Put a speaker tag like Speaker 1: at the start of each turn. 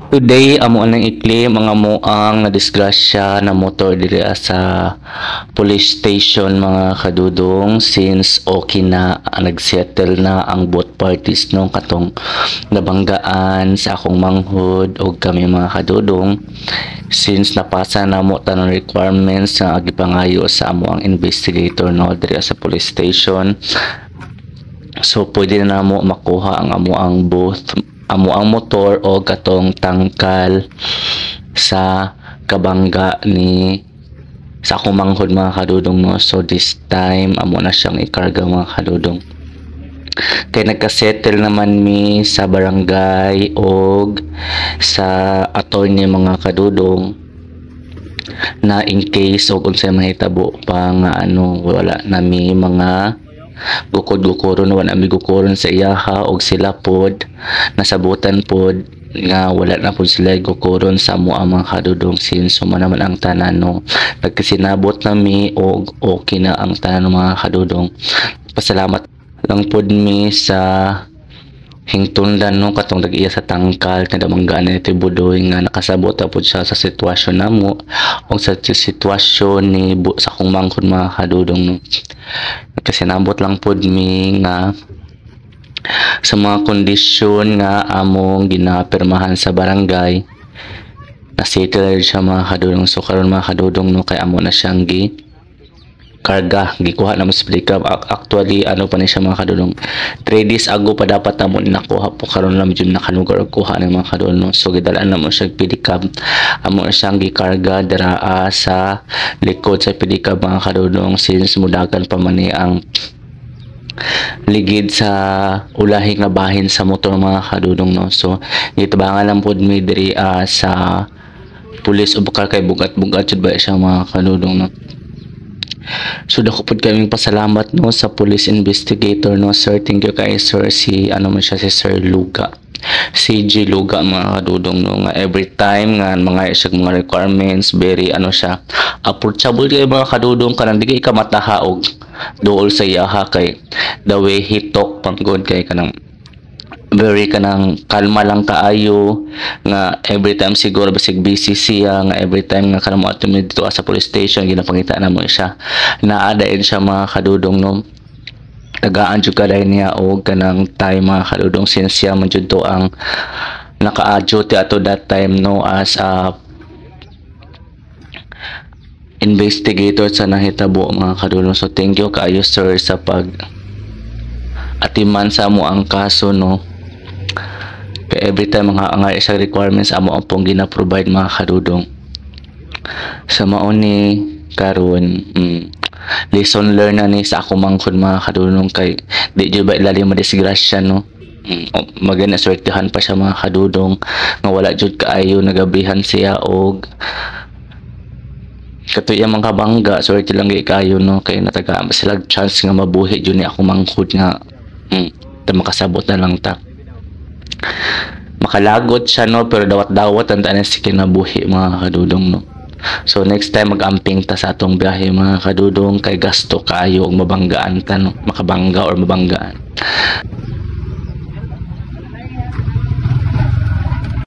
Speaker 1: Today amo nang i-claim mga moang na disgrasya na motor diri sa police station mga kadudong, since okay na nagsettle na ang both parties no katong nabanggaan sa akong manghud og kami mga kadudong, since napasa na mo tanang requirements nga gipangayo sa amo ang investigator no diri sa police station. So pwede na mo makuha ang amo ang both amo ang motor o katong tangkal sa kabangga ni sa akong manghod mga kadudong no. So this time amo na siyang ikarga mga kadudong, kay nagka-settle naman mi sa barangay og sa attorney mga kadudong na in case og unsay mahitabo pa nga wala nami mga gukod-gukuron, wala nami gukuron sa iyaha og sila pod nasabutan pod nga wala na po sila gukuron sa amo ang mga kadudong, since suma naman ang tanan no nagkasinabot nami og okay na ang tanan mga kadudong. Pasalamat lang pod mi sa hingtungdan no katong nag-iya sa tangkal kada manggaan ni Tibudoy nga nakasabot pod siya sa sitwasyon namo o sa sitwasyon ni sa akong mangkod mga kadudong no. Kasi nabot lang pod mi nga sa mga kondisyon nga among ginapirmahan sa barangay na-settle siya mga kadudong. So karon mga kadudong no kay amo na siyang karga gikuha na mo sa pedicab. Actually pa ni siya mga kadudong, 3 days ago pa dapat na mo nakuha po, karon lang medyo nakanugar og kuha ng mga kadudong no. So gidalaan na mo siya pedicab, amo na siyang gikarga dira sa likod sa pedicab mga kadudong, since mudagan pa man ni ang ligid sa ulahi nga bahin sa motor mga kadudong no. So gitabangan lang pod mi diri sa pulis o bakal kay bugat-bugat jud ba siya mga kadudong no. So dako pod kaming pasalamat no sa police investigator no sir. Thank you kay sir, si man siya, si Sir Luga, CG Luga mga kadudong no, nga every time nga mga siya mga requirements very siya approachable kay mga kadudong, kanang di ka matahaog duol sa iyaha kay the way he talk panggod kay kanang very kanang kalma lang kaayo nga every time siguro basig busy siya nga every time nga kanang mo ato dito sa police station ginapangita na mo siya naadain siya mga kadudong no. Tagaan jud kaday niya og kanang time mga kadudong, since siya man jud to ang naka-duty ato that time no as a investigator sa nahitabo mga kadudong. So thank you kaayo sir sa pag atiman sa mo ang kaso no. Kaya every time mga sa requirements amo ang pong gina-provide mga kadudong. Sa mauni karon lesson learned na ni sa ako mangkod mga kadudong, kay di jud ba ilalim madisgrasya no. Magana swertihan pa siya mga kadudong nga wala jud kaayo nagabrihan siya og katuya mga bangga swerte lang gi kayo no, kay nataga sila chance nga mabuhi jud ni ako mangkod nga makasabot na lang ta. Makalagot siya no, pero dawat-dawat ang tanan si kinabuhi mga kadudong no. So next time mag-amping ta sa atong biyahe mga kadudong, kay gasto kaayo og mabanggaan ta no, makabangga or mabanggaan.